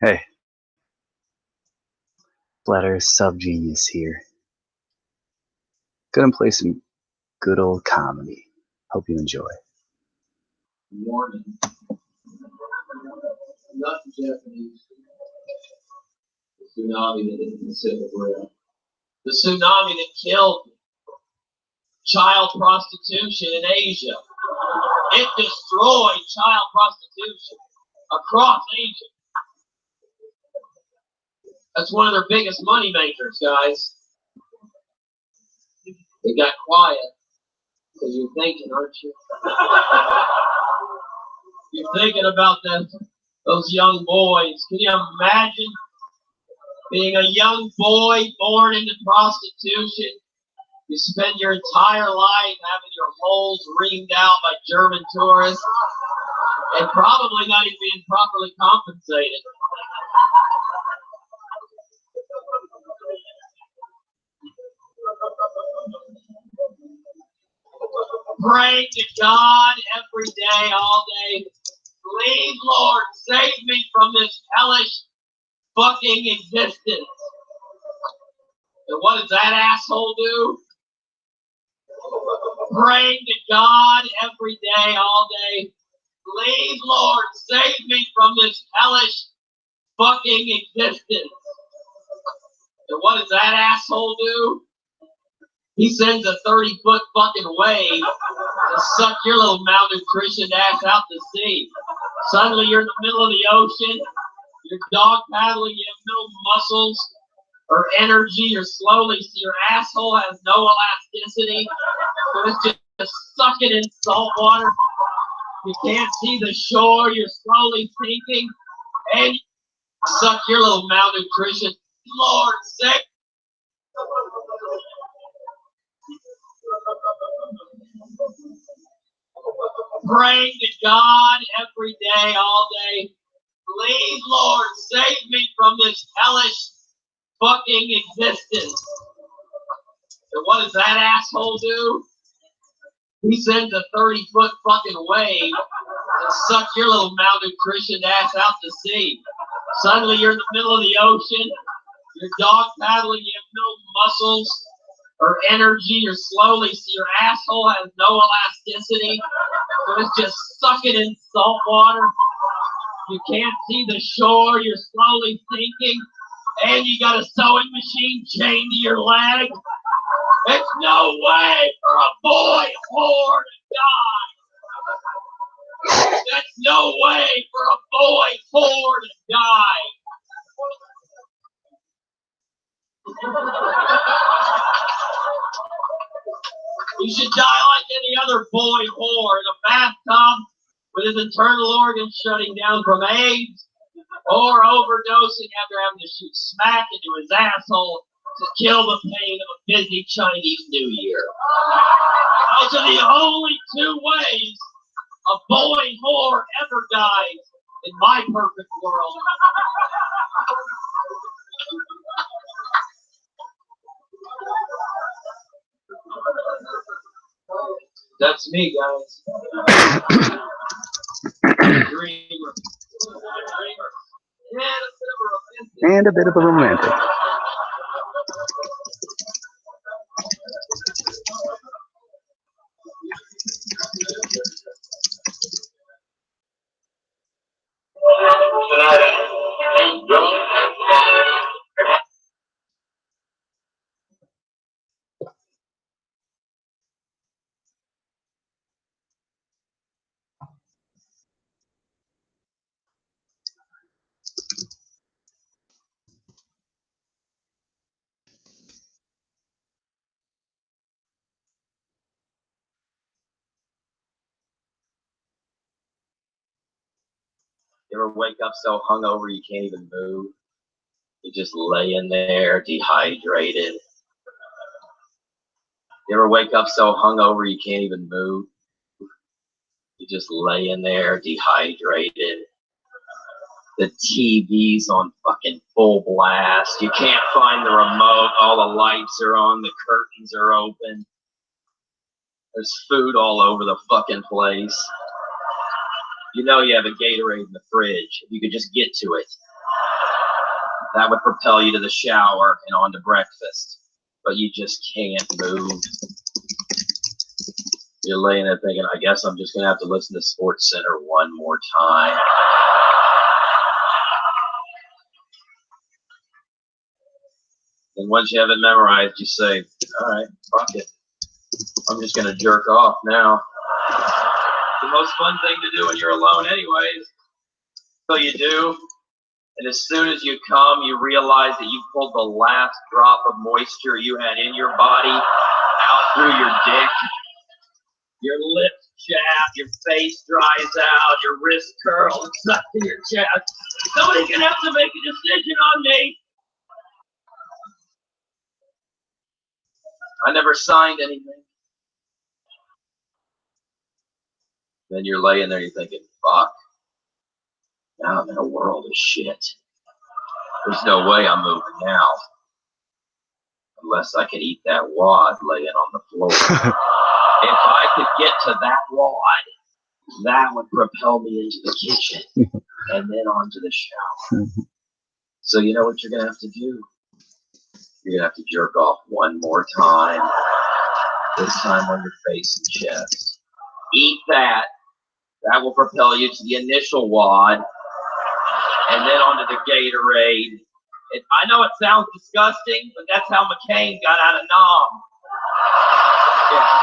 Hey, Bladder SubGenius here. Gonna play some good old comedy. Hope you enjoy. Warning. Not the Japanese. The tsunami that hit the Pacific Rim. The tsunami that killed child prostitution in Asia. It destroyed child prostitution across Asia. That's one of their biggest money makers, guys. They got quiet because you're thinking, aren't you? You're thinking about those young boys. Can you imagine being a young boy born into prostitution? You spend your entire life having your holes reamed out by German tourists and probably not even being properly compensated. Praying to God every day, all day. Please, Lord, save me from this hellish fucking existence. And what does that asshole do? Praying to God every day, all day. Please, Lord, save me from this hellish fucking existence. And what does that asshole do? He sends a 30-foot fucking wave to suck your little malnutritioned ass out to sea. Suddenly you're in the middle of the ocean. You're dog paddling. You have no muscles or energy. You're slowly, so your asshole has no elasticity. So it's just sucking in salt water. You can't see the shore. You're slowly sinking. And you suck your little malnutrition. Lord, save. Praying to God every day, all day. Please, Lord, save me from this hellish fucking existence. And what does that asshole do? He sends a 30-foot fucking wave to suck your little malnutritioned ass out to sea. Suddenly you're in the middle of the ocean. You're dog paddling. You have no muscles or energy. You're slowly, so your asshole has no elasticity. So it's just sucking in salt water. You can't see the shore. You're slowly sinking. And you got a sewing machine chained to your leg. It's no way for a boy whore to die. That's no way for a boy whore to die. You should die like any other boy whore in a bathtub with his internal organs shutting down from AIDS or overdosing after having to shoot smack into his asshole to kill the pain of a busy Chinese New Year. Those are the only two ways a boy whore ever dies in my perfect world. That's me, guys. Dreamer. And a bit of a romantic. You ever wake up so hungover you can't even move? You just lay in there dehydrated. You ever wake up so hungover you can't even move? You just lay in there dehydrated. The TV's on fucking full blast. You can't find the remote. All the lights are on. The curtains are open. There's food all over the fucking place. You know you have a Gatorade in the fridge. If you could just get to it. That would propel you to the shower and on to breakfast. But you just can't move. You're laying there thinking, I guess I'm just going to have to listen to Sports Center one more time. And once you have it memorized, you say, all right, fuck it. I'm just going to jerk off now. It's the most fun thing to do when you're alone anyways. So you do. And as soon as you come, you realize that you pulled the last drop of moisture you had in your body out through your dick. Your lips chafe, your face dries out, your wrist curls up to your chest. Somebody's going to have to make a decision on me. I never signed anything. Then you're laying there, you're thinking, fuck. Now I'm in a world of shit. There's no way I'm moving now. Unless I can eat that wad laying on the floor. If I could get to that wad, that would propel me into the kitchen and then onto the shower. So you know what you're going to have to do? You're going to have to jerk off one more time. This time on your face and chest. Eat that. That will propel you to the initial wad. And then onto the Gatorade. I know it sounds disgusting, but that's how McCain got out of Nam. Yeah.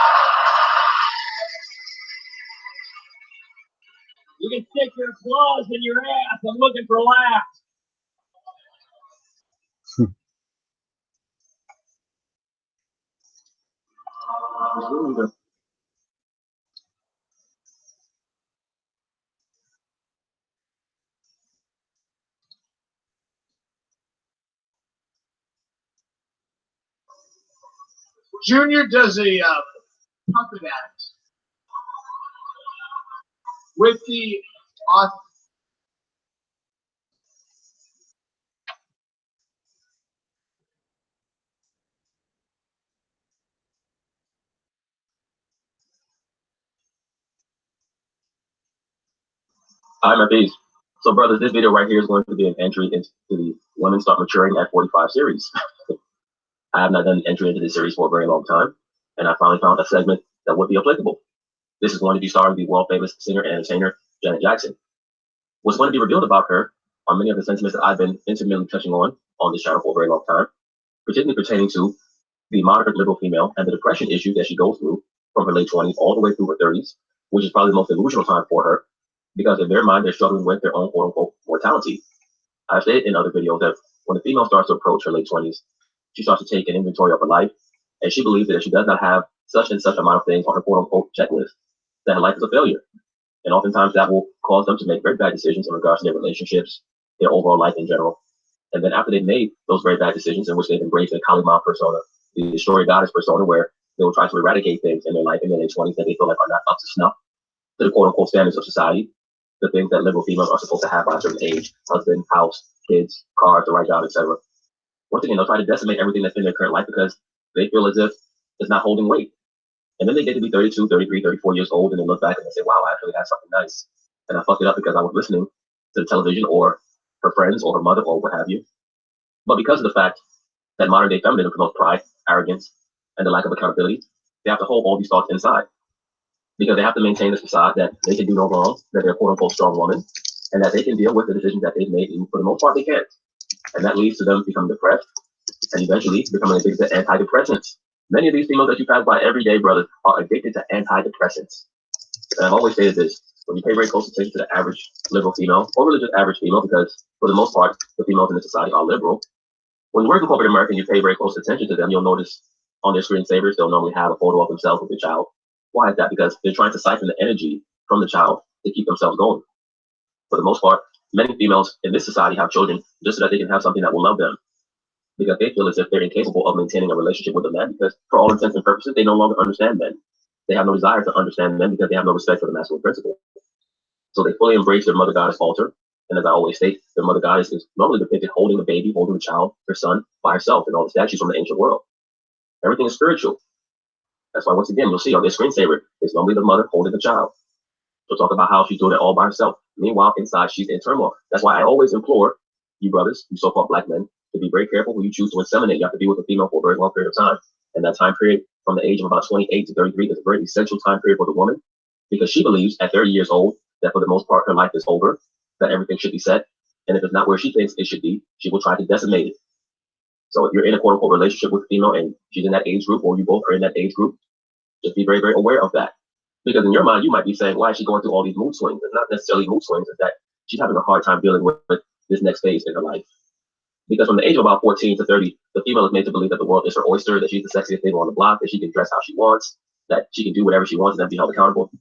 You can stick your claws in your ass. I'm looking for laughs. Junior does a puppet act with the I'm a beast. So, brothers, this video right here is going to be an entry into the Women Start Maturing at 45 series. I have not done an entry into this series for a very long time, and I finally found a segment that would be applicable. This is going to be starring the world-famous singer and entertainer, Janet Jackson. What's going to be revealed about her are many of the sentiments that I've been intimately touching on this channel for a very long time, particularly pertaining to the moderate liberal female and the depression issue that she goes through from her late 20s all the way through her 30s, which is probably the most delusional time for her, because in their mind, they're struggling with their own quote-unquote mortality. I've said in other videos that when a female starts to approach her late 20s, she starts to take an inventory of her life, and she believes that if she does not have such and such amount of things on her quote-unquote checklist, that her life is a failure. And oftentimes that will cause them to make very bad decisions in regards to their relationships, their overall life in general. And then after they've made those very bad decisions in which they've embraced the Kali Ma persona, the destroyer goddess persona, where they will try to eradicate things in their life in their late 20s that they feel like are not up to snuff to the quote-unquote standards of society, the things that liberal females are supposed to have by a certain age, husband, house, kids, cars, the right job, etc. Once again, they'll try to decimate everything that's in their current life because they feel as if it's not holding weight. And then they get to be 32, 33, 34 years old, and they look back and they say, wow, I actually had something nice. And I fucked it up because I was listening to the television or her friends or her mother or what have you. But because of the fact that modern day feminism promotes pride, arrogance, and the lack of accountability, they have to hold all these thoughts inside. Because they have to maintain this facade that they can do no wrong, that they're a quote-unquote strong woman, and that they can deal with the decisions that they've made, and for the most part they can't. And that leads to them becoming depressed, and eventually becoming addicted to antidepressants. Many of these females that you pass by every day, brothers, are addicted to antidepressants. And I've always stated this, when you pay very close attention to the average liberal female, or really just average female, because for the most part, the females in the society are liberal. When you work in corporate America and you pay very close attention to them, you'll notice on their screensavers, they'll normally have a photo of themselves with their child. Why is that? Because they're trying to siphon the energy from the child to keep themselves going. For the most part, many females in this society have children just so that they can have something that will love them, because they feel as if they're incapable of maintaining a relationship with a man, because for all intents and purposes, they no longer understand men. They have no desire to understand men because they have no respect for the masculine principle. So they fully embrace their mother goddess altar. And as I always state, their mother goddess is normally depicted holding a baby, holding a child, her son, by herself in all the statues from the ancient world. Everything is spiritual. That's why, once again, you'll see on their screensaver, it's normally the mother holding the child. She'll talk about how she's doing it all by herself. Meanwhile, inside, she's in turmoil. That's why I always implore you brothers, you so-called black men, to be very careful who you choose to inseminate. You have to be with a female for a very long period of time. And that time period from the age of about 28 to 33 is a very essential time period for the woman, because she believes at 30 years old that for the most part her life is over, that everything should be set. And if it's not where she thinks it should be, she will try to decimate it. So if you're in a quote-unquote relationship with a female and she's in that age group, or you both are in that age group, just be very, very aware of that. Because in your mind, you might be saying, why is she going through all these mood swings? It's not necessarily mood swings, it's that she's having a hard time dealing with this next phase in her life. Because from the age of about 14 to 30, the female is made to believe that the world is her oyster, that she's the sexiest thing on the block, that she can dress how she wants, that she can do whatever she wants and then be held accountable.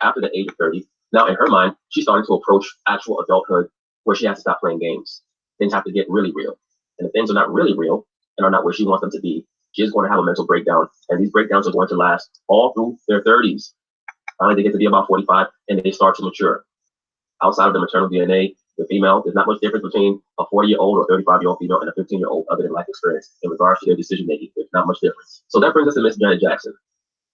After the age of 30, now in her mind, she's starting to approach actual adulthood where she has to stop playing games. Things have to get really real. And if things are not really real and are not where she wants them to be, she is going to have a mental breakdown. And these breakdowns are going to last all through their 30s. Finally, they get to be about 45 and they start to mature. Outside of the maternal DNA, the female, there's not much difference between a 40-year-old or 35-year-old female and a 15-year-old other than life experience in regards to their decision making. There's not much difference. So that brings us to Miss Janet Jackson.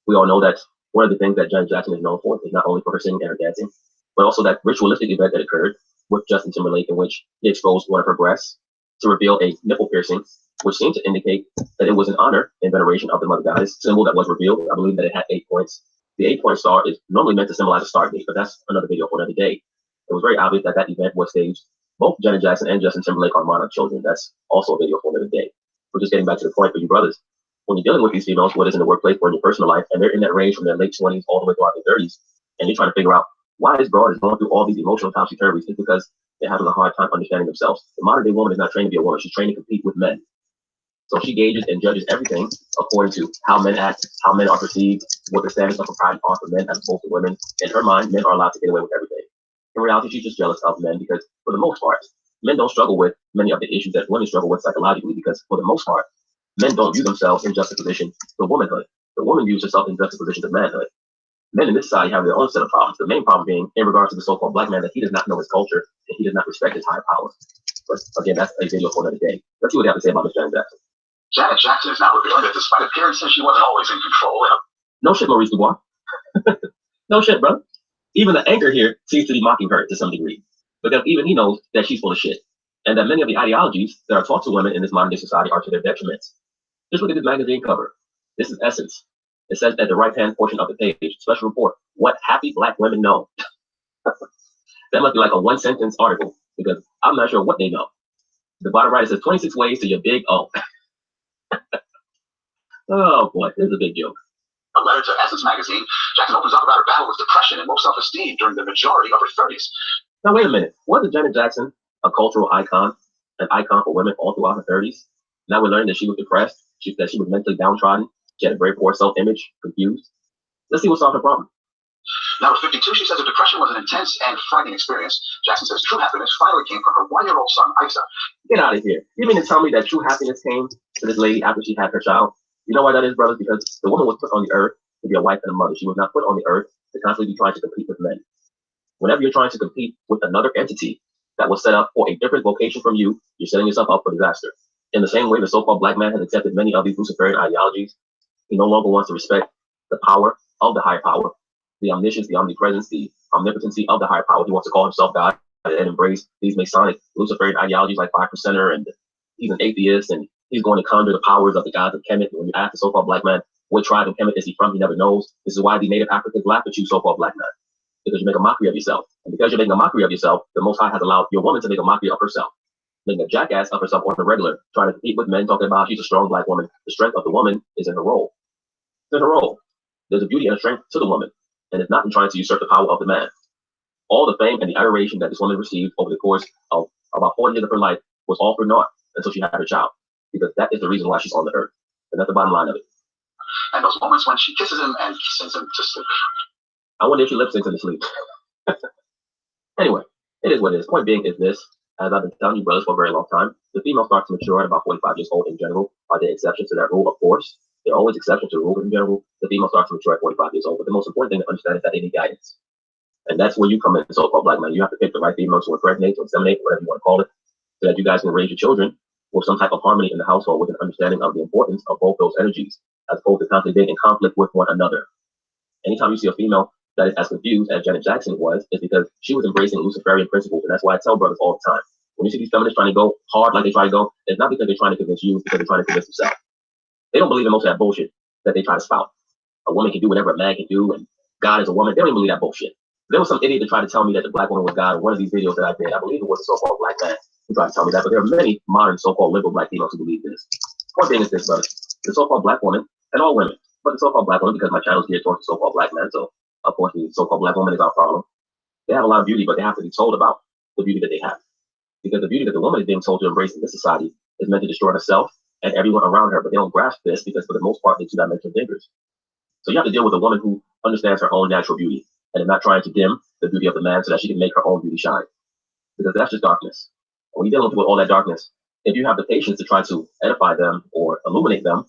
We all know that one of the things that Janet Jackson is known for is not only for her singing and her dancing, but also that ritualistic event that occurred with Justin Timberlake, in which he exposed one of her breasts to reveal a nipple piercing, which seemed to indicate that it was an honor and veneration of the mother goddess symbol that was revealed. I believe that it had 8 points. The 8-point star is normally meant to symbolize a start date, but that's another video for another day. It was very obvious that that event was staged. Both Janet Jackson and Justin Timberlake are monarch children. That's also a video for another day. We're just getting back to the point for you brothers. When you're dealing with these females, whether it's in the workplace or in your personal life, and they're in that range from their late 20s all the way throughout their 30s, and you're trying to figure out why this broad is going through all these emotional topsy-turvies, it's because they're having a hard time understanding themselves. The modern day woman is not trained to be a woman. She's trained to compete with men. So she gauges and judges everything according to how men act, how men are perceived, what the standards of propriety are for men as opposed to women. In her mind, men are allowed to get away with everything. In reality, she's just jealous of men because, for the most part, men don't struggle with many of the issues that women struggle with psychologically, because, for the most part, men don't view themselves in juxtaposition to womanhood. The woman views herself in juxtaposition to manhood. Men in this society have their own set of problems. The main problem being in regards to the so-called black man, that he does not know his culture and he does not respect his higher power. But again, that's a video for another day. Let's see what they have to say about Miss Janet Jackson. Janet Jackson is now revealing that despite appearances, she wasn't always in control. No shit, Maurice Dubois. No shit, bro. Even the anchor here seems to be mocking her to some degree, because even he knows that she's full of shit, and that many of the ideologies that are taught to women in this modern day society are to their detriment. Just look at this magazine cover. This is Essence. It says at the right-hand portion of the page, special report, what happy black women know. That must be like a 1-sentence article, because I'm not sure what they know. The bottom right, it says 26 ways to your big O. Oh boy, this is a big joke. A letter to Essence magazine, Jackson opens up about her battle with depression and low self-esteem during the majority of her 30s. Now wait a minute, wasn't Janet Jackson a cultural icon, an icon for women all throughout her 30s? Now we're learning that she was depressed, that she was mentally downtrodden, she had a very poor self-image, confused. Let's see what solved her problem. Now at 52, she says her depression was an intense and frightening experience. Jackson says true happiness finally came from her 1-year-old son, Isa. Get out of here. You mean to tell me that true happiness came to this lady after she had her child? You know why that is, brothers? Because the woman was put on the earth to be a wife and a mother. She was not put on the earth to constantly be trying to compete with men. Whenever you're trying to compete with another entity that was set up for a different vocation from you, you're setting yourself up for disaster. In the same way, the so-called black man has accepted many of these Luciferian ideologies. He no longer wants to respect the power of the higher power, the omniscience, the omnipresence, the omnipotency of the higher power. He wants to call himself God and embrace these Masonic Luciferian ideologies like 5%er, and he's an atheist, and he's going to conjure the powers of the gods of Kemet. When you ask the so-called black man, what tribe in Kemet is he from, he never knows. This is why the native Africans laugh at you, so-called black man, because you make a mockery of yourself. And because you're making a mockery of yourself, the Most High has allowed your woman to make a mockery of herself, making a jackass of herself on the regular, trying to compete with men, talking about she's a strong black woman. The strength of the woman is in her role. It's in her role. There's a beauty and a strength to the woman, and it's not in trying to usurp the power of the man. All the fame and the adoration that this woman received over the course of about 40 years of her life was all for naught until she had her child, because that is the reason why she's on the earth. And that's the bottom line of it. And those moments when she kisses him and sends him to sleep. I wonder if she lip syncs in the sleep. Anyway, it is what it is. Point being is this: as I've been telling you brothers for a very long time, the female starts to mature at about 45 years old in general. Are there exceptions to that rule? Of course. There are always exceptions to the rule in general. The female starts to mature at 45 years old. But the most important thing to understand is that they need guidance. And that's where you come in, so-called black man. You have to pick the right female to impregnate, to inseminate, whatever you want to call it, so that you guys can raise your children with some type of harmony in the household, with an understanding of the importance of both those energies, as opposed to constantly being in conflict with one another. Anytime you see a female that is as confused as Janet Jackson was, is because she was embracing Luciferian principles. And that's why I tell brothers all the time, When you see these feminists trying to go hard like they try to go, it's not because they're trying to convince you, it's because they're trying to convince themselves. They don't believe in most of that bullshit that they try to spout. A woman can do whatever a man can do, and God is a woman. They don't even believe that bullshit. There was some idiot that tried to tell me that the black woman was God in one of these videos that I did. I believe it was a so-called black man who tried to tell me that, but there are many modern so-called liberal black females who believe this. One thing is this, brother. The so-called black woman, and all women, but the so-called black woman, because my channel is geared towards the so-called black man, so of course the so-called black woman is our problem. They have a lot of beauty, but they have to be told about the beauty that they have. Because the beauty that the woman is being told to embrace in this society is meant to destroy herself and everyone around her, but they don't grasp this because for the most part, they're two-dimensional thinkers. So you have to deal with a woman who understands her own natural beauty and is not trying to dim the beauty of the man so that she can make her own beauty shine. Because that's just darkness. When you're dealing with all that darkness, if you have the patience to try to edify them or illuminate them,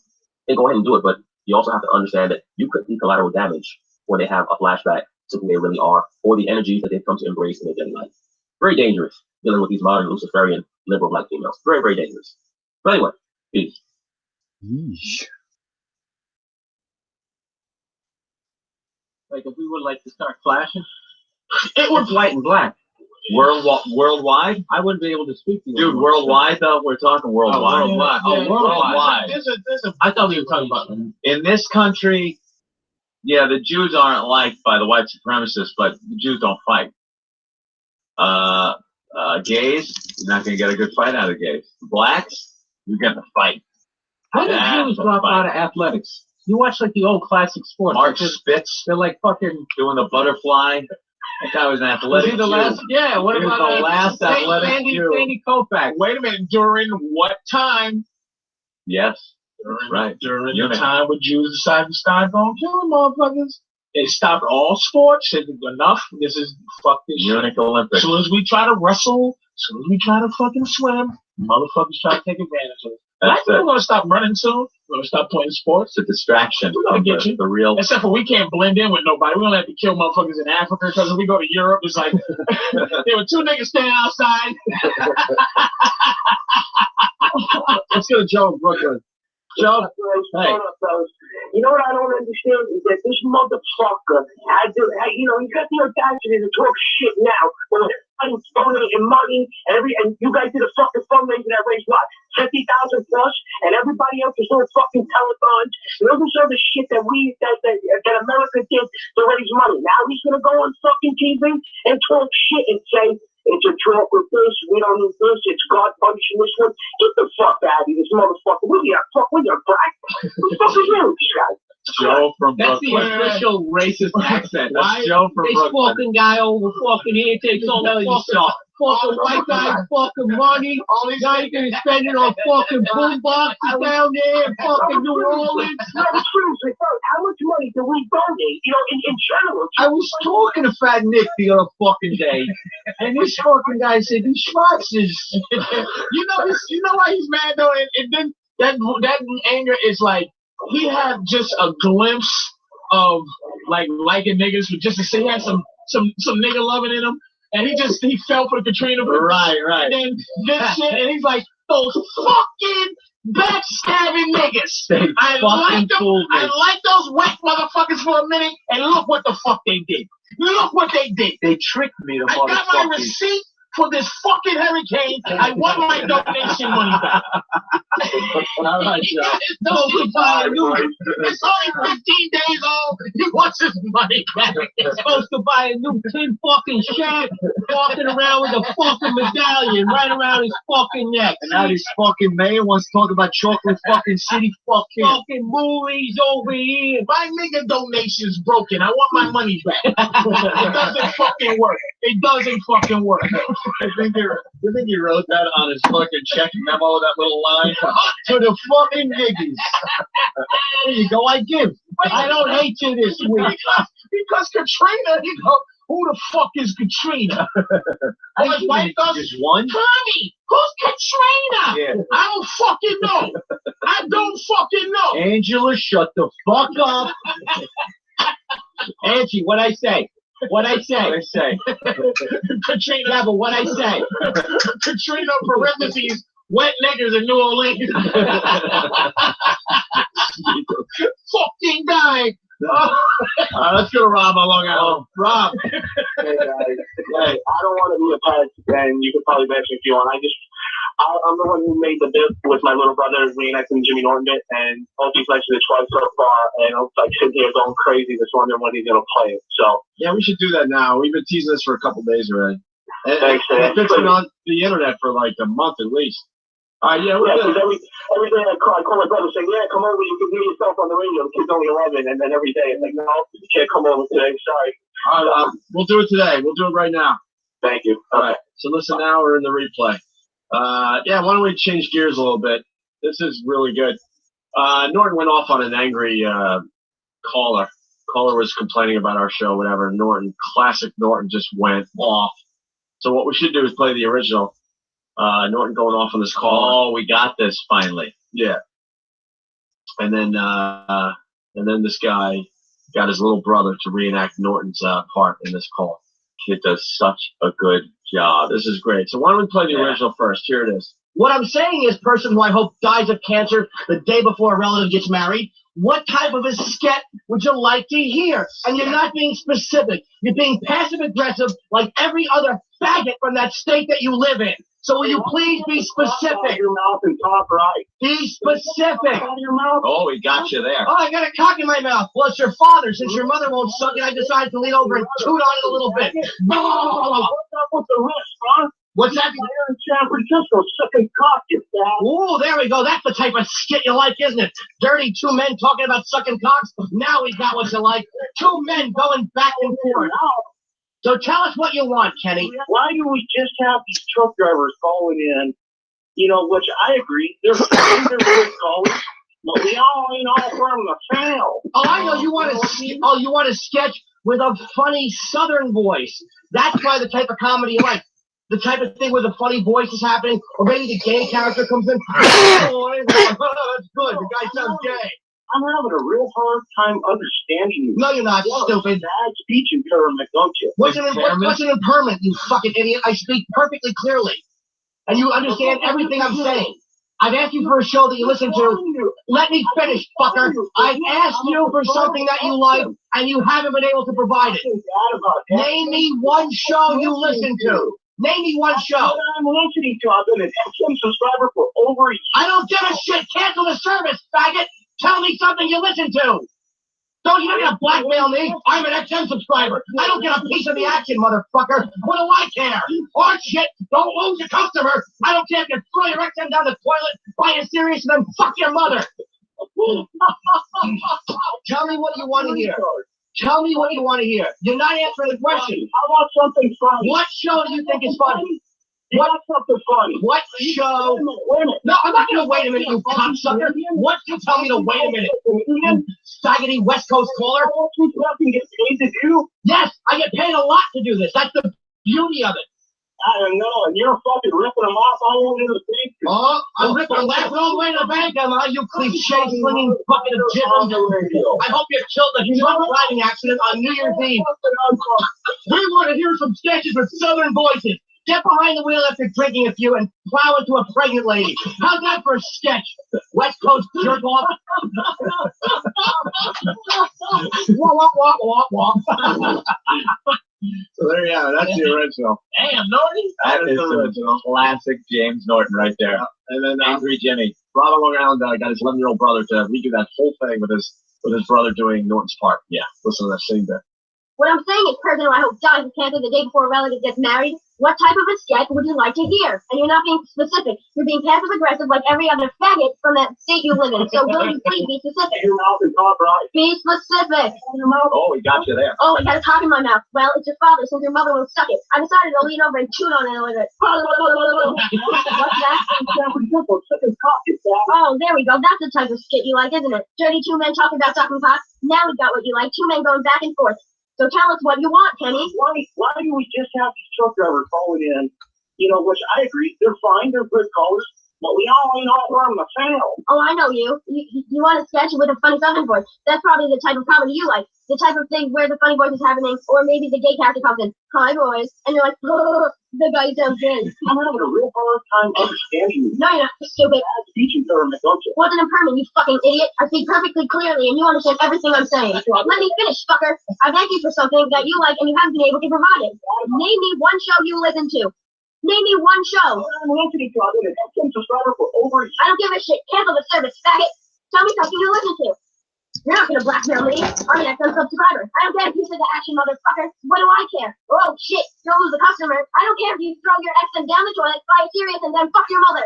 then go ahead and do it. But you also have to understand that you could be collateral damage when they have a flashback to who they really are or the energies that they've come to embrace in their daily life. Very dangerous dealing with these modern Luciferian liberal black females. Very, very dangerous. But anyway, peace. Yeesh. Like if we would like to start flashing, It was white and black. Worldwide? I wouldn't be able to speak to you. Dude, worldwide though? We're talking worldwide. Worldwide. I thought we were talking about In this country, yeah, the Jews aren't liked by the white supremacists, but the Jews don't fight. Gays, you're not going to get a good fight out of gays. Blacks, you're going to fight. How did Jews drop out of athletics? You watch like the old classic sports. Mark Spitz, They're like fucking doing the butterfly. That guy was an athletic Was he the Jew. last? Yeah. What He was about the last athletic Jew. Andy Koufax? Wait a minute, during what time? Yes, right. During Eunuch. the time when Jews decided to start going killing motherfuckers. They stopped all sports, said enough, this is fuck this shit. Eunuch Olympics. As soon as we try to wrestle, as soon as we try to fucking swim, motherfuckers try to take advantage of it. Black That's people are gonna stop running soon. We're gonna stop playing sports. It's a distraction We're gonna from get you. the real. Except for we can't blend in with nobody. We're gonna have to kill motherfuckers in Africa because if we go to Europe, it's like there were two niggas standing outside. Let's go to Joe in Brooklyn. Joe, hey. You know what I don't understand is that this motherfucker had to, you know, he got the audacity to talk shit now when everybody's donating money and you guys did a fucking fundraiser that raised what, 50,000 plus, and everybody else is doing fucking telethons. You know this other shit that America did to raise money. Now he's gonna go on fucking TV and talk shit and say it's a joke with this, we don't need this, it's God punishing this one. Get the fuck out of here, this motherfucker. We're black. Who the fuck is you, this guy? Joe from That's the Brooklyn. official racist accent. That's Joe from This Brooklyn. fucking guy over fucking here takes all the fucking white guy fucking money. Now you can spend it on fucking boom boxes down there in fucking New Orleans. No, seriously, how much money do we donate, you know, in general? I was talking to Fat Nick the other fucking day, and this fucking guy said, "These Schwarzes." You know why he's mad though, and then that anger is like he had just a glimpse of like liking niggas, but just to say he had some nigga loving in him, and he fell for the Katrina. Right. And then this shit, and he's like, those fucking backstabbing niggas. I like them. I like those whack motherfuckers for a minute, and look what the fuck they did. Look what they did. They tricked me. The I got my receipt for this fucking hurricane. I want my donation money back. All right, Joe. It's only 15 days old. He wants his money back. He's supposed to buy a new tin fucking shirt, walking around with a fucking medallion right around his fucking neck. And now this fucking mayor wants to talk about chocolate fucking city Fucking movies over here. My nigga donation's broken. I want my money back. It doesn't fucking work. It doesn't fucking work. You think he wrote that on his fucking check memo, that little line? To the fucking niggas. There you go, I give. I don't hate you this week. Because Katrina, you know, who the fuck is Katrina? Like white us? Just one? Tommy, who's Katrina? Yeah. I don't fucking know. I don't fucking know. Angela, shut the fuck up. Angie, what I say? What I say? Katrina. Yeah, but what I say? Katrina, parentheses, wet niggas in New Orleans. Fucking guy. Let's go to Rob on Long Island. Rob. Hey guys, hey, I don't want to be a pest, and you could probably mention if you want. I'm the one who made the bit with my little brother reenacting Jimmy Norton bit, and Opie's mentioned it twice so far, and I'm like sitting here going crazy, just wondering when he's gonna play it. So yeah, we should do that now. We've been teasing this for a couple days already. thanks, man. It's been on the internet for like a month at least. All right, yeah, we're Yeah, good. because every day I call my brother saying, yeah, come over, you can do yourself on the radio. The kid's only 11, and then every day it's like, no, you can't come over today, sorry. All right, we'll do it today. We'll do it right now. Thank you. All right, so listen now, we're in the replay. Yeah, why don't we change gears a little bit? This is really good. Norton went off on an angry caller. Caller was complaining about our show, whatever. Norton, classic Norton, just went off. So what we should do is play the original. Norton going off on this call. Oh, we got this finally. Yeah. And then this guy got his little brother to reenact Norton's part in this call. Kid does such a good job. This is great. So why don't we play the original first? Here it is. What I'm saying is, person who I hope dies of cancer the day before a relative gets married, what type of a sket would you like to hear? And you're not being specific. You're being passive-aggressive like every other faggot from that state that you live in. So will you please be specific? Your mouth and talk right. Be specific. Your mouth. Oh, we got you there. Oh, I got a cock in my mouth. Well, it's your father. Since your mother won't suck it, I decided to lean over and toot on it a little bit. What's up with the rest, huh? What's that? You're in San Francisco, sucking cock, you fat. Ooh, there we go. That's the type of skit you like, isn't it? Dirty two men talking about sucking cocks. Now we got what you like. Two men going back and forth. So tell us what you want, Kenny. Why do we just have these truck drivers calling in? You know, which I agree. They're good callers, but we all ain't all from the fail. Oh, I know you want to. Oh, you want to sketch with a funny Southern voice. That's probably the type of comedy you like. The type of thing where the funny voice is happening, or maybe the gay character comes in. Oh, that's good. The guy sounds gay. I'm having a real hard time understanding you. No, you're not, stupid. Bad speech impairment, don't you? What's an impairment, you fucking idiot? I speak perfectly clearly. And you understand everything I'm saying. I've asked you for a show that you listen to. Let me finish, fucker. I've asked you for something that you like, and you haven't been able to provide it. Name me one show you listen to. Name me one show. I'm listening to. I've been an XM subscriber for over a year. I don't give a shit. Cancel the service, faggot. Tell me something you listen to. Don't you gonna blackmail me? I'm an XM subscriber. I don't get a piece of the action, motherfucker. What do I care? Oh shit, don't lose your customer. I don't care if you throw your XM down the toilet, buy a Sirius, and then fuck your mother. Tell me what you want to hear. Tell me what you want to hear. You're not answering the question. I want something funny. What show do you think is funny? What something funny? What show? Wait a minute. No, I'm not gonna wait a minute, you cocksucker. What you tell me to wait a minute? You faggoty West Coast caller? You fucking get paid to do? Yes, I get paid a lot to do this. That's the beauty of it. I don't know, and you're fucking ripping them off all over the bank. Oh, I'm laughing all the way to the bank, am I? You cliche-slinging bucket of gibbon. I hope you killed a drunk driving accident on New Year's Eve. We want to hear some sketches with Southern voices. Get behind the wheel after drinking a few and plow into a pregnant lady. How's that for a sketch? West Coast jerk off. Wah, wah, wah, wah, wah. So there you go. That's the original. Damn, Norton. That is the classic James Norton right there. And then Angry Jimmy. Robert Long Island got his 11-year-old brother to redo that whole thing with his brother doing Norton's part. Yeah, listen to that scene there. What I'm saying is, person who I hope dies of cancer the day before a relative gets married, what type of a sketch would you like to hear? And you're not being specific. You're being passive-aggressive like every other faggot from that state you live in. So will you please be specific? Your mouth and talk right. Be specific. Oh, we got you there. Oh, I got a cock in my mouth. Well, it's your father, since your mother won't suck it. I decided to lean over and toot on it a little bit. What's that? Oh, there we go. That's the type of skit you like, isn't it? Dirty two men talking about sucking cock. Now we got what you like. Two men going back and forth. So tell us what you want, Kenny. Why do we just have these truck drivers calling in? You know, which I agree. They're fine. They're good callers. But we all know we're on the fail. Oh, I know you. You want a sketch with a funny Southern voice. That's probably the type of comedy you like. The type of thing where the funny voice is happening, or maybe the gay character comes in, hi boys, and you're like, oh, the guy sounds gay. I'm having a real hard time understanding you. No, you're not, stupid. Speech impairment, don't you? What's an impairment, you fucking idiot? I speak perfectly clearly, and you understand everything I'm saying. Let me finish, fucker. I've asked you for something that you like, and you haven't been able to provide it. Name me one show you listen to. Name me one show. I'm listening to it. I've been a subscriber for over. I don't give a shit. Cancel the service, faggot. Tell me something you listen to. You're not gonna blackmail me. I'm an excellent subscriber. I don't care if you say the action, motherfucker. What do I care? Oh shit, you'll lose a customer. I don't care if you throw your ex down the toilet, buy a serious, and then fuck your mother.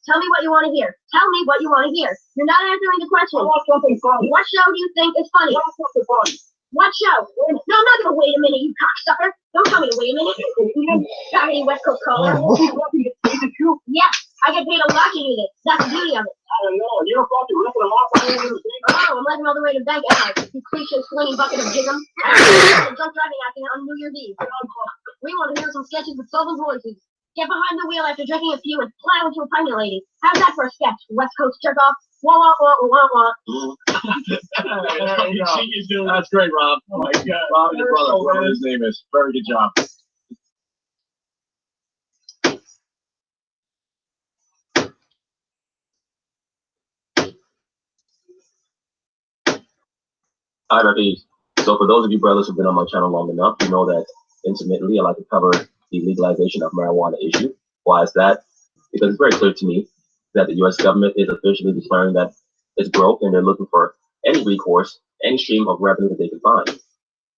Tell me what you want to hear. Tell me what you want to hear. You're not answering the question. I want something funny. What show do you think is funny? I want something funny. What show? No, I'm not gonna wait a minute, you cocksucker. Don't tell me to wait a minute. Got any West Coast caller? Yes, I get paid a lot to do this. That's the beauty of it. I don't know. You don't thought you were ripping them off by the end of the day? Oh, I'm letting all the way to bank out. You cliche swinging bucket of jism. Drunk driving accident on New Year's Eve. We want to hear some sketches with Southern voices. Get behind the wheel after drinking a few and plow into a pregnant lady. How's that for a sketch? West Coast jerk off. Wah wah wah wah wah. That's great, Rob. Oh my God, Rob and your brother, whatever his name is. Very good job. Hi, Rafi. So for those of you brothers who've been on my channel long enough, you know that intimately I like to cover the legalization of marijuana issue. Why is that? Because it's very clear to me that the U.S. government is officially declaring that it's broke and they're looking for any recourse, any stream of revenue that they can find.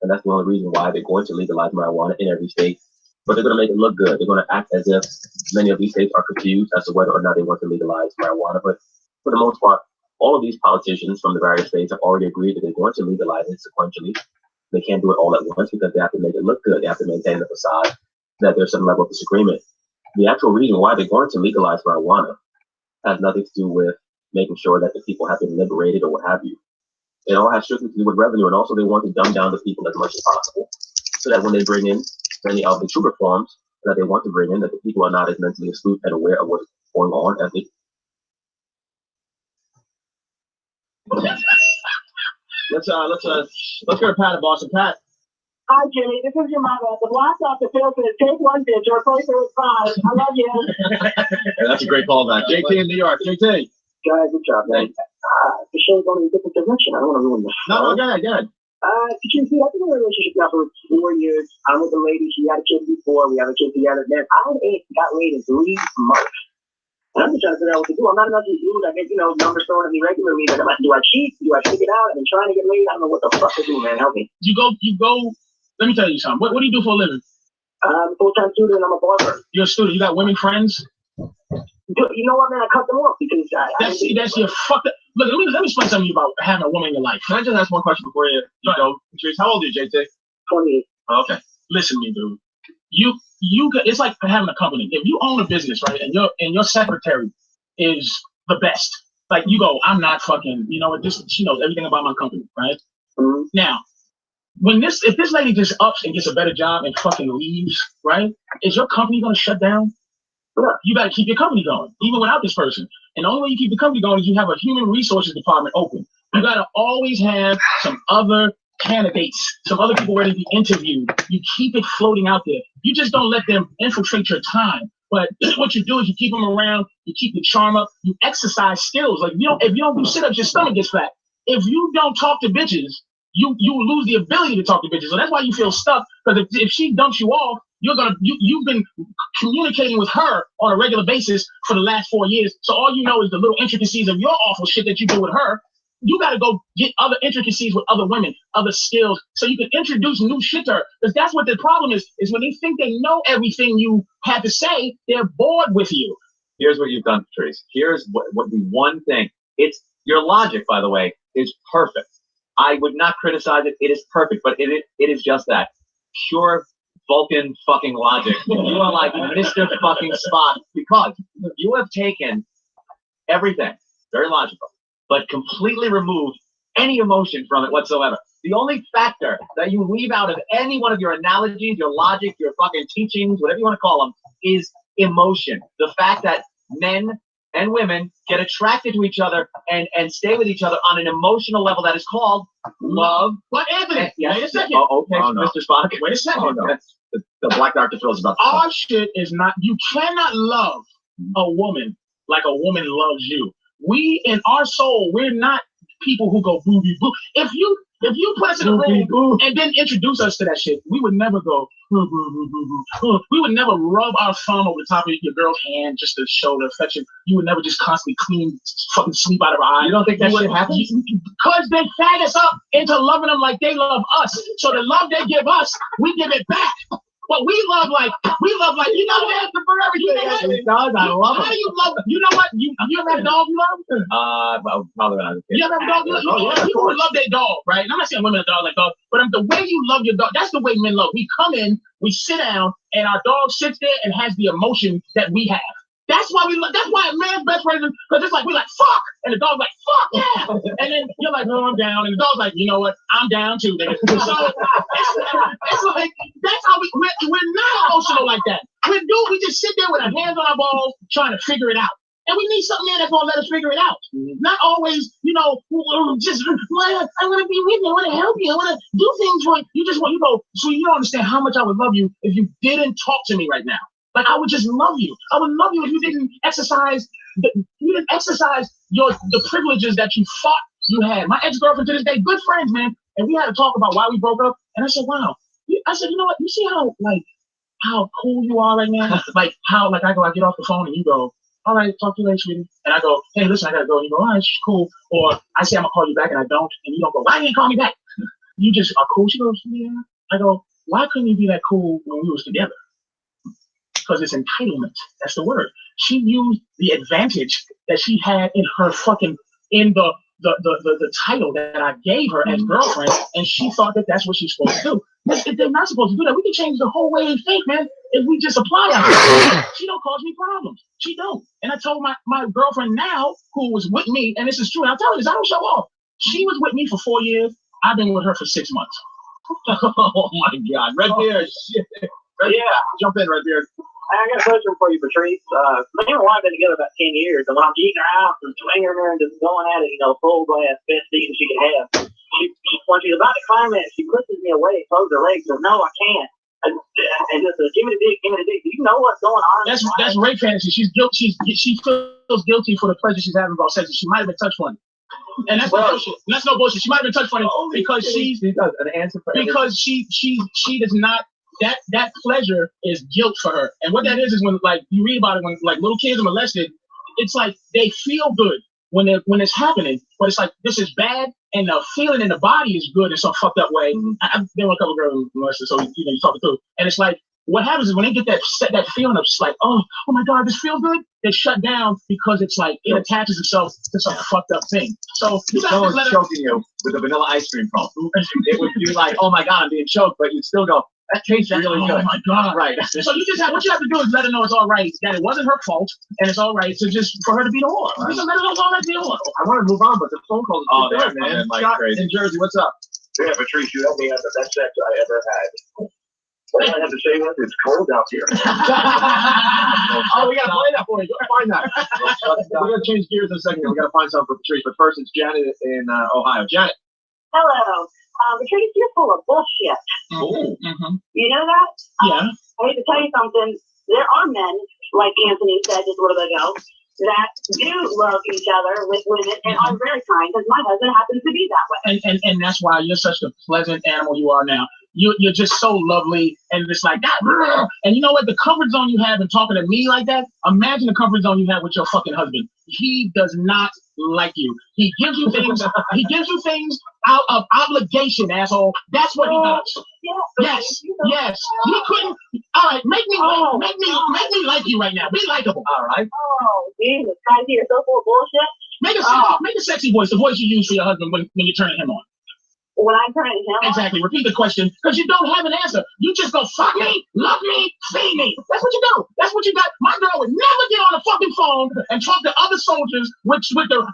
And that's the only reason why they're going to legalize marijuana in every state. But they're going to make it look good. They're going to act as if many of these states are confused as to whether or not they want to legalize marijuana. But for the most part, all of these politicians from the various states have already agreed that they're going to legalize it sequentially. They can't do it all at once because they have to make it look good. They have to maintain the facade that there's some level of disagreement. The actual reason why they're going to legalize marijuana has nothing to do with making sure that the people have been liberated or what have you. It all has strictly to do with revenue, and also they want to dumb down the people as much as possible so that when they bring in many of the true reforms that they want to bring in, that the people are not as mentally astute and aware of what's going on as they. Let's go to Pat in Boston. Pat. Hi, Jimmy. This is your mother. The blast off the filter is take one bitch or replace her with five. I love you. Yeah, that's a great callback. JT in New York. JT. Guys, good job, man. The show's going in a different direction. I don't want to ruin this. No, go ahead. Did you see? I've been in a relationship now for 4 years. I'm with a lady. She had a kid before. We have a kid together. Man, I got laid in 3 months. And I'm just trying to figure out what to do. I'm not enough to do. I get, numbers thrown at me regularly. But do I cheat? Do I stick it out? I've been trying to get laid. I don't know what the fuck to do, man. Help me. You go. Let me tell you something. What do you do for a living? I'm a full-time student. I'm a barber. You're a student. You got women friends? You know what, man? I cut them off because that's your fucked up. Look, let me explain something to you about having a woman in your life. Can I just ask one question before you go? How old are you, JT? 28. Oh, okay. Listen to me, dude. It's like having a company. If you own a business, right, and your secretary is the best, like you go, I'm not fucking, she knows everything about my company, right? Mm-hmm. Now, if this lady just ups and gets a better job and fucking leaves, right? Is your company gonna shut down? Yeah. You gotta keep your company going, even without this person. And the only way you keep the company going is you have a human resources department open. You gotta always have some other candidates, some other people ready to be interviewed. You keep it floating out there. You just don't let them infiltrate your time. But what you do is you keep them around, you keep the charm up, you exercise skills. Like if you don't do sit-ups, your stomach gets fat. If you don't talk to bitches, you will lose the ability to talk to bitches. So that's why you feel stuck. Because if she dumps you off, you've been communicating with her on a regular basis for the last 4 years. So all you know is the little intricacies of your awful shit that you do with her. You got to go get other intricacies with other women, other skills, so you can introduce new shit to her. Because that's what the problem is when they think they know everything you have to say, they're bored with you. Here's what you've done, Patrice. Here's what the one thing. It's your logic, by the way, is perfect. I would not criticize it. It is perfect, but it is just that. Pure Vulcan fucking logic. You are like Mr. fucking Spock because you have taken everything, very logical, but completely removed any emotion from it whatsoever. The only factor that you leave out of any one of your analogies, your logic, your fucking teachings, whatever you want to call them, is emotion. The fact that men and women get attracted to each other and stay with each other on an emotional level that is called love. But Anthony, wait a second. Oh, okay, Oh, no. Mr. Spock. Wait a second. Oh, no. The Black Dr. Phil's about to Our shit is not, you cannot love a woman like a woman loves you. We, in our soul, we're not people who go boo boo. If you put us in a room and then introduce us to that shit, we would never go boo boo boo boo boo. We would never rub our thumb over the top of your girl's hand just to show the affection. You would never just constantly clean fucking sleep out of our eye. You don't think that shit happens? Because they fag us up into loving them like they love us. So the love they give us, we give it back. But we love like you know that for everything. It does. I love How it. do you love it? You know what? You ever had a dog you love? Well, probably not. You ever have a dog you love? Oh, yeah, of People course. love their dog, right? And I'm not saying women are dog like dogs, but the way you love your dog, that's the way men love. We come in, we sit down, and our dog sits there and has the emotion that we have. That's why we love. That's why a man's best friend is, because it's like we're like fuck, and the dog's like fuck yeah, and then you're like no, I'm down, and the dog's like you know what, I'm down too. Nigga. So it's like that's how we're not emotional like that. We just sit there with our hands on our balls trying to figure it out. And we need something there that's gonna let us figure it out. Not always, just I want to be with you, I want to help you, I want to do things for you. You go, so you don't understand how much I would love you if you didn't talk to me right now. Like I would just love you. I would love you if you didn't exercise the privileges that you thought you had. My ex-girlfriend to this day, good friends, man. And we had to talk about why we broke up. And I said, wow. I said, you know what? You see how cool you are right now? I get off the phone and you go, all right, talk to you later, sweetie. And I go, hey, listen, I gotta go. And you go, all right, cool. Or I say I'm gonna call you back and I don't. And you don't go, why you didn't call me back? You just are cool. She goes, yeah. I go, why couldn't you be that cool when we was together? Because it's entitlement. That's the word. She used the advantage that she had in her in the title that I gave her as girlfriend, and she thought that that's what she's supposed to do. If they're not supposed to do that, we can change the whole way they think, man. If we just apply ourselves, she don't cause me problems. She don't. And I told my girlfriend now, who was with me, and this is true. And I'll tell you this. I don't show off. She was with me for 4 years. I've been with her for 6 months. Oh my God, Redbeard, shit. Yeah. Jump in, Redbeard. I got a question for you, Patrice. Me and my wife been together about 10 years, and when I'm eating her out and swinging her and just going at it, full blast, best eating she can have, when she's about to climax, she pushes me away, closes her legs, says, no, I can't. And just says, give me the dick, give me the dick. Do you know what's going on? That's rape fantasy. She's guilty. She feels guilty for the pleasure she's having about sex. She might have been touch funny. And that's no bullshit. That's no bullshit. She might have been touch funny because she does an answer for because she does not. That pleasure is guilt for her. And what that is when like you read about it when like little kids are molested, it's like they feel good when it's happening, but it's like this is bad and the feeling in the body is good in some fucked up way. There were a couple of girls molested, so you talk it through. And it's like what happens is when they get that feeling of just like, oh my God, this feels good, they shut down because it's like it attaches itself to some fucked up thing. So someone's choking you with a vanilla ice cream cone. It would be like, oh my God, I'm being choked, but you'd still go, that tastes really good. Oh my God. Right. So you just what you have to do is let her know it's all right, that it wasn't her fault, and it's all right to just for her to be the whore. Right. Just let her know it's all right to be the whore. I want to move on, but the phone call is there, man. Scott in Jersey, what's up? Yeah, Patrice, you helped me have the best sex I ever had. All I have to say is it's cold out here. Oh, we got to play that for you. Go find that. We're going to change gears in a second. We got to find something for Patrice, but first it's Janet in Ohio. Janet. Hello. Patrice, you're full of bullshit. Oh. Mm-hmm. You know that? Yeah. I hate to tell you something. There are men, like Anthony said just a little bit ago, that do love each other with women and are very kind, because my husband happens to be that way. And that's why you're such a pleasant animal you are now. You're just so lovely, and it's like that. And you know what? The comfort zone you have in talking to me like that, imagine the comfort zone you have with your fucking husband. He does not like you. He gives you things. He gives you things out of obligation, asshole. That's what he does. Yes. He couldn't. All right, make me like you right now. Be likable. All right. Oh, Jesus, guys, you're so full of bullshit. Make a sexy voice, the voice you use for your husband when you're turning him on. When I'm turning him on? Exactly. Repeat the question, because you don't have an answer. You just go, fuck me, love me, feed me. That's what you do. That's what you got. My girl would never get on the fucking phone and talk to other soldiers with your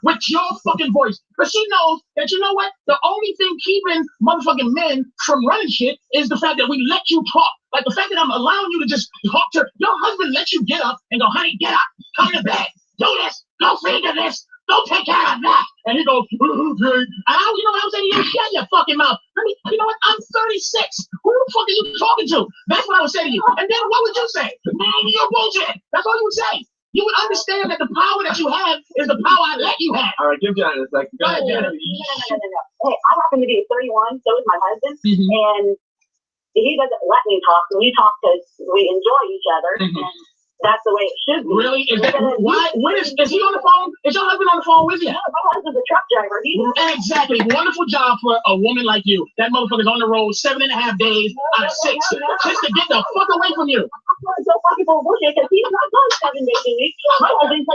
fucking voice. But she knows that, you know what? The only thing keeping motherfucking men from running shit is the fact that we let you talk. Like the fact that I'm allowing you to just talk to your husband, let you get up and go, honey, get up, come to bed, do this, go feed to this, go take care of that. And he goes, okay. You know what I'm saying? You shut your fucking mouth. You know what? I'm 36. Who the fuck are you talking to? That's what I would say to you. And then what would you say? You're bullshit. That's all you would say. You would understand that the power that you have is the power I let you have. All right, give Janet a second. Go ahead, Janet. No. Hey, I happen to be 31, so is my husband, and he doesn't let me talk. We talk because we enjoy each other, and that's the way it should be. Really? Is that why? When is he on the phone? Is your husband on the phone with you? No, my husband's a truck driver. Exactly. Wonderful job for a woman like you. That motherfucker's on the road 7.5 days out of 6 just to get the fuck away from you. I'm so fucking full of bullshit because he's not done 7 days a week. My husband's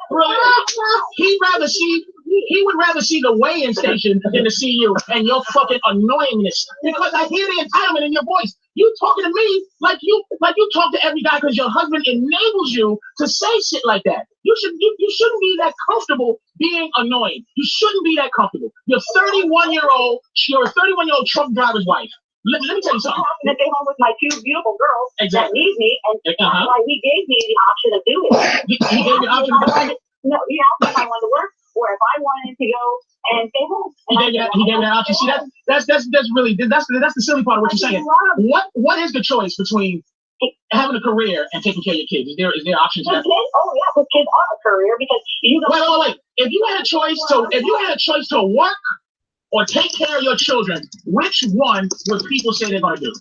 Brilliant. He would rather see the weigh-in station than to see you and your fucking annoyingness. Because I hear the entitlement in your voice. You talking to me like you talk to every guy because your husband enables you to say shit like that. You shouldn't be that comfortable being annoying. You shouldn't be that comfortable. You're a 31-year-old truck driver's wife. Let me tell you something. I'm going to stay home with my 2 beautiful girls that need me, and that's why he gave me the option of doing it. He gave you the option of doing it? No, he asked me if I wanted to work or if I wanted to go and stay home. He gave you that option. See, that's the silly part of what you're saying. What is the choice between having a career and taking care of your kids? Is there options to that? Oh yeah, because kids are a career because you don't. Wait. If you had a choice to work or take care of your children, which one would people say they're going to do?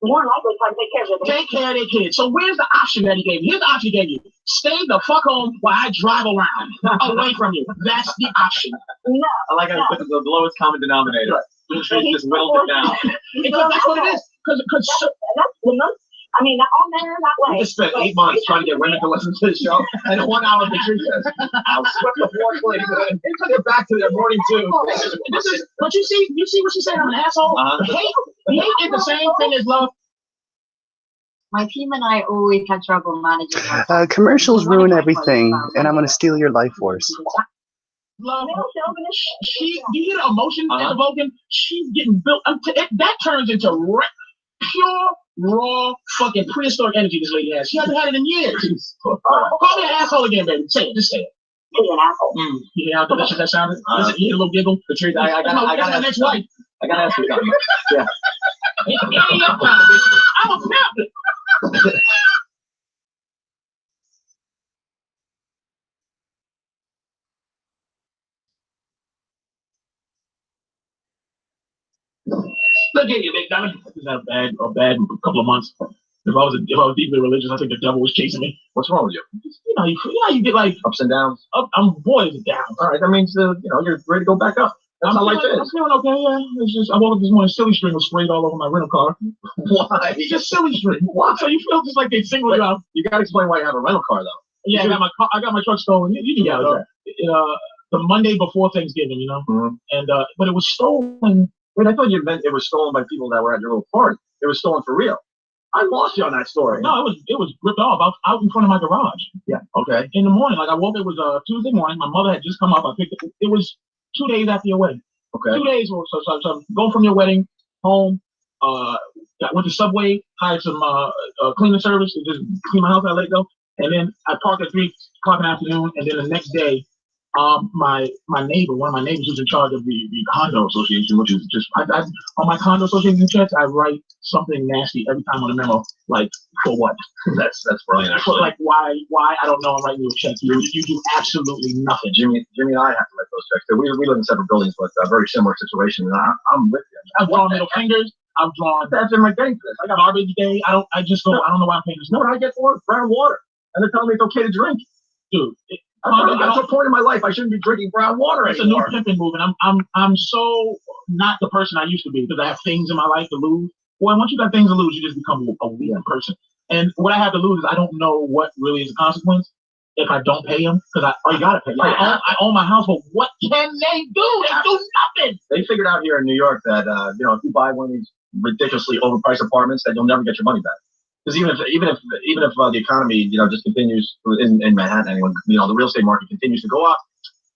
More likely to take care of their kids. Take care of their kids. So where's the option that he gave you? Here's the option he gave you. Stay the fuck home while I drive around away from you. That's the option. No. I like how you put the lowest common denominator. Just whittled it down. Because that's what it is. Because that's the most. I mean, all men are that way. We just spent 8 months trying to get women to listen to the show, and 1 hour the truth says, I'll sweep the floor clean. And get back to their morning too. But you see what she's saying? I'm an asshole. Hate is the same thing as love. My team and I always had trouble managing. Commercials ruin everything, and I'm going to steal your life force. Love, you hear the emotion invoking? She's getting built. That turns into pure, raw, fucking prehistoric energy this lady has. She hasn't had it in years. Call me an asshole again, baby. Say it. Just say it. You're an asshole. You hear how delicious that sounded? You hear a little giggle? The truth, I got my next wife. I gotta ask you something. Yeah. I'm a pimp. Look at you, big dummy. This is a bad couple of months. If I was deeply religious, I think the devil was chasing me. What's wrong with you? You get like ups and downs. I'm boys down. All right, that means you're ready to go back up. That's how life is. I'm feeling okay. Yeah, it's just I woke up this morning, silly string was sprayed all over my rental car. Why? It's just silly string. Why? So you feel just like they single you out. You gotta explain why you have a rental car though. Yeah, I got my truck stolen. You know, the Monday before Thanksgiving, and but it was stolen. Wait, I thought you meant it was stolen by people that were at your little party. It was stolen for real. I lost you on that story. No, it was ripped off out in front of my garage. Yeah. Okay. In the morning, like I woke. It was Tuesday morning. My mother had just come up. I picked it. It was 2 days after your wedding. Okay. 2 days or so. Go from your wedding home. Went to Subway, hired some cleaning service to just clean my house. I let it go, and then I parked at 3 o'clock in the afternoon. And then the next day, my neighbor, one of my neighbors who's in charge of the condo association, which is just on my condo association checks, I write something nasty every time on a memo, like for what? That's brilliant. Like why? I don't know. I'm writing you a check. You do absolutely nothing. Jimmy and I have to write those checks. We live in separate buildings, but a very similar situation. And I'm with you. I've drawn middle fingers. I've drawn. That's in my bank. I got garbage day. I don't know why I'm paying this. No, what I get for it? Brown water, and they're telling me it's okay to drink, dude. That's a point in my life. I shouldn't be drinking brown water anymore. It's a new pimping move, and I'm so not the person I used to be because I have things in my life to lose. Boy, once you got things to lose, you just become a weird person. And what I have to lose is I don't know what really is the consequence if I don't pay them because you gotta pay. I own my house, but what can they do? They do nothing. They figured out here in New York that if you buy one of these ridiculously overpriced apartments, that you'll never get your money back. Because even if the economy just continues in Manhattan, anyway, the real estate market continues to go up.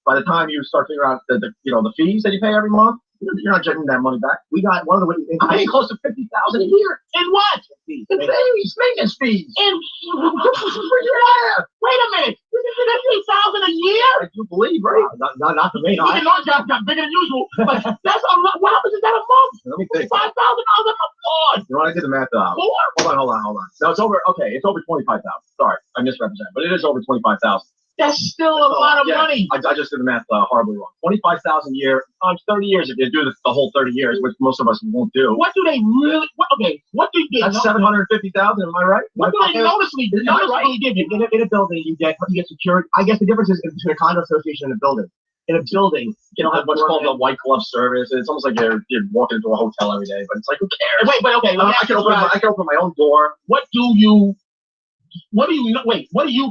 By the time you start figuring out the fees that you pay every month, You're not getting that money back. We got one of the. I'm paying close to $50,000 a year. In what? In fees, maintenance fees. In yeah. Wait a minute. This is $50,000 a year. I do believe, right? Not for me. Even though got bigger than usual, but that's a lot. What happens is that a month? Let me think. $5,000 a month. You know what? I did the math out. More? Hold on. No, it's over. Okay, it's over 25,000. Sorry, I misrepresented, but it is over 25,000. That's still a lot of money. I just did the math horribly wrong. 25,000 a year times 30 years. If you do the whole 30 years, which most of us won't do. What do they really? What do you get? That's 750,000. Am I right? What do they noticeably give you? In a building, you get security. I guess the difference is between a condo association and a building. In a building, you don't have what's called a white glove service. It's almost like you're walking into a hotel every day, but it's like, who cares? Wait, okay. I can open my own door. What do you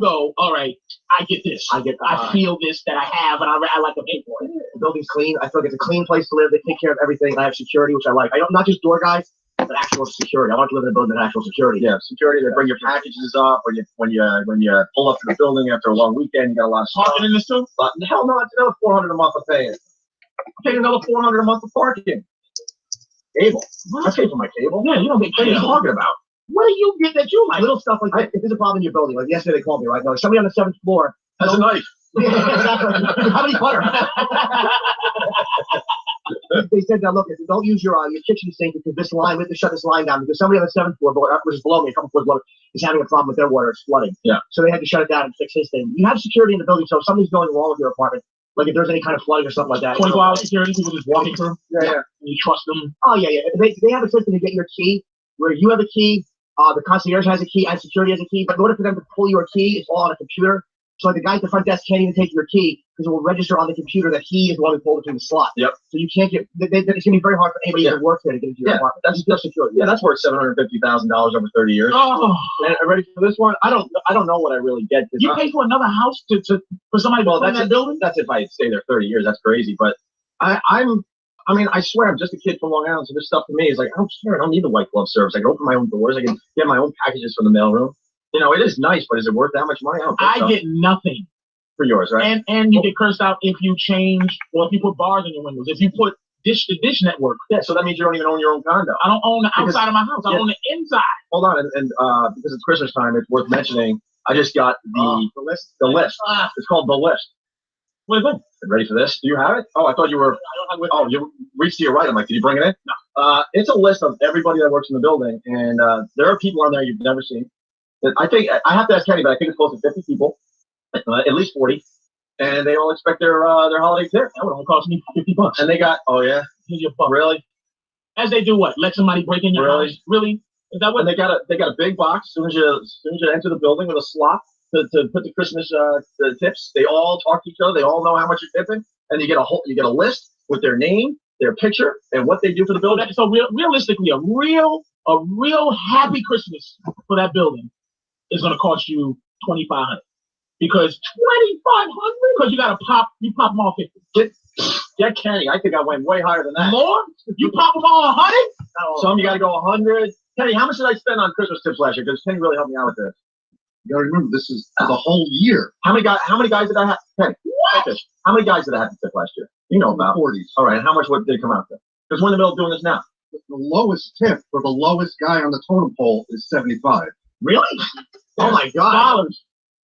go? All right, I get this. I feel this that I have, and I like to pay for it. The building's clean. I feel like it's a clean place to live. They take care of everything. I have security, which I like. I don't not just door guys, but actual security. I want to live in a building with actual security. Yeah, security. They bring your packages up, or when you pull up to the building after a long weekend, you got a lot of stuff. Parking in this too? But hell no, it's another $400 a month I'm paying. I'm paying another $400 a month for parking. Cable. I pay for my cable. Yeah, you don't get. What are you talking about? What do you get that you like? Little stuff like that. If there's a problem in your building, like yesterday they called me, right? No, somebody on the 7th floor has a knife. Yeah, exactly. How many butter? They said, look, don't use your kitchen sink because this line, we have to shut this line down because somebody on the 7th floor, which is below me, a couple floors below, is having a problem with their water. It's flooding. Yeah. So they had to shut it down and fix his thing. You have security in the building, so if something's going wrong with your apartment, like if there's any kind of flooding or something like that. 24-hour security, people just walking through. Yeah. And you trust them. Oh, yeah. They have a system to get your key where you have a key. The concierge has a key, and security has a key, but in order for them to pull your key, it's all on a computer. So like the guy at the front desk can't even take your key because it will register on the computer that he is the one who pulled it through the slot. Yep. So you can't get. It's going to be very hard for anybody to work there to get into your apartment. That's just security. Yeah, that's worth $750,000 over 30 years. Oh, and ready for this one? I don't know what I really get. You pay for another house for somebody to live in that building? That's if I stay there 30 years. That's crazy. But I swear I'm just a kid from Long Island, so this stuff to me is like, I don't care. I don't need the white glove service. I can open my own doors. I can get my own packages from the mailroom. You know, it is nice, but is it worth that much money? I get nothing for yours, right? And you get cursed out if you change or if you put bars in your windows. If you put dish network. Yeah, so that means you don't even own your own condo. I don't own the outside of my house. I own the inside. Hold on, and because it's Christmas time, it's worth mentioning. I just got the list. The list. It's called The List. What is it? Ready for this? Do you have it? Oh, I thought you were. You reached to your right. I'm like, did you bring it in? No. It's a list of everybody that works in the building, and there are people on there you've never seen. I think I have to ask Kenny, but I think it's close to 50 people, at least 40, and they all expect their holiday tip. That would only cost me $50. And they got, oh yeah, here's your buck. Really? As they do what? Let somebody break in your house? Really? Is that what? And they got a big box as soon as you enter the building with a slot to put the Christmas the tips. They all talk to each other. They all know how much you're tipping, and you get a list with their name, their picture, and what they do for the building. So realistically, a real happy Christmas for that building is going to cost you $2,500 because $2,500 because you pop them all 50. Get Kenny. I think I went way higher than that. More? You pop them all 100? Some you got to go 100. Kenny, how much did I spend on Christmas tips last year? Because Kenny really helped me out with this. You gotta remember, this is the whole year. How many guys did I have? Kenny, what? How many guys did I have to tip last year? You know about 40s. All right, and how much did it come out to? Because we're in the middle of doing this now. The lowest tip for the lowest guy on the totem pole is 75. Really? Oh my God! Dollars.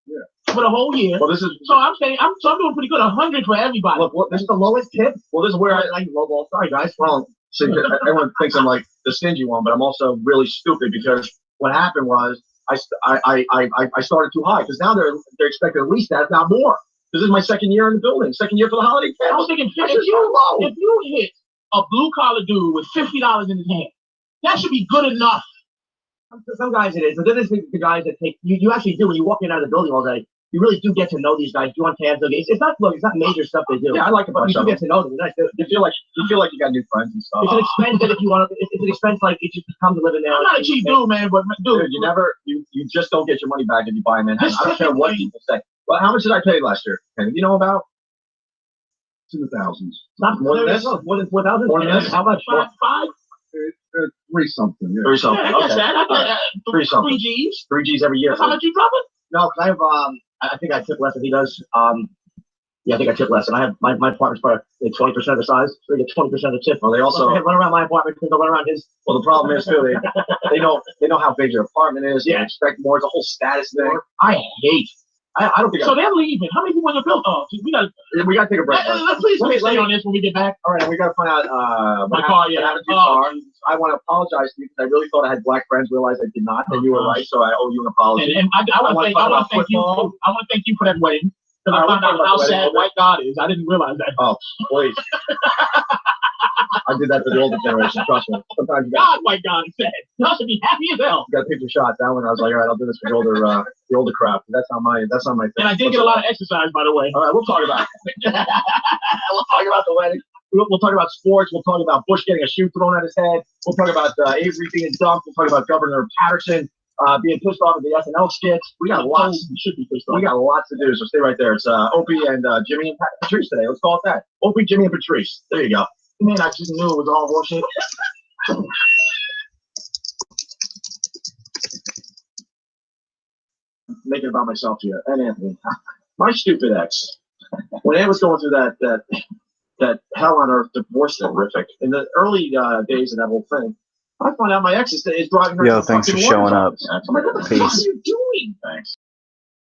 Yeah. For the whole year. Well, this is. So I'm saying I'm doing pretty good. 100 for everybody. Look, this is the lowest tip. Well, this is where I like lowball. Sorry, guys. Well, so everyone thinks I'm like the stingy one, but I'm also really stupid because what happened was I started too high because now they're expecting at least that, if not more. This is my second year in the building, second year for the holiday tip. I was thinking if you hit a blue collar dude with $50 in his hand, that should be good enough. For some guys it is, but then there's the guys that take you actually do when you walk in and out of the building all day. You really do get to know these guys. Do on tabs. It's not major stuff they do. Yeah, I like it, but you do get to know them. You feel like you got new friends and stuff. It's an expense that if you want to. It's an expense like it just comes to live in there. I'm not a cheap dude, man, but dude, you just don't get your money back if you buy them in. I don't care what people say. Well, how much did I pay last year? Kenny, you know about? It's in the thousands. Not more than this. More than 4,000. More than this. How much? Five. 3 something. Yeah. 3 something. Yeah, okay. I got 3 something. 3 G's. 3 G's every year. That's how much you dropping? No, because I think I tip less than he does. Yeah, I think I tip less, and I have my apartment's probably 20% of the size, so they get 20% of the tip. Well, they also run around my apartment, they run around his. Well, the problem is too, they know how big your apartment is. Yeah, they expect more. It's a whole status thing. I hate. I don't think. So they're leaving. How many people in the building? Oh, we got to take a break. Please stay on this when we get back. All right, we got to find out my car. Yeah, happened to your car. I want to apologize to you because I really thought I had black friends. Realized I did not, and you were right. So I owe you an apology. And I want to thank you. I want to thank you for that wedding. Because I found out how sad white God is. I didn't realize that. Oh, please. I did that for the older generation. Trust me. Sometimes you God, white God is sad. Y'all should be happy as hell. You got to pick your shot. That one, I was like, all right, I'll do this for the older crowd. That's not my thing. And I did get a lot of exercise, by the way. All right, we'll talk about it. We'll talk about the wedding. We'll talk about sports. We'll talk about Bush getting a shoe thrown at his head. We'll talk about Avery being dumped. We'll talk about Governor Patterson being pissed off at the SNL skits. We got lots. Should be pissed off. We got lots to do, so stay right there. It's Opie and Jimmy and Patrice today. Let's call it that. Opie, Jimmy, and Patrice. There you go. Man, I just knew it was all bullshit. Making it about myself here, and Anthony. My stupid ex. When Ann was going through that hell on earth divorce horrific in the early days of that whole thing, I found out my ex is driving her. Yo, thanks for showing up. I'm like, what the fuck are you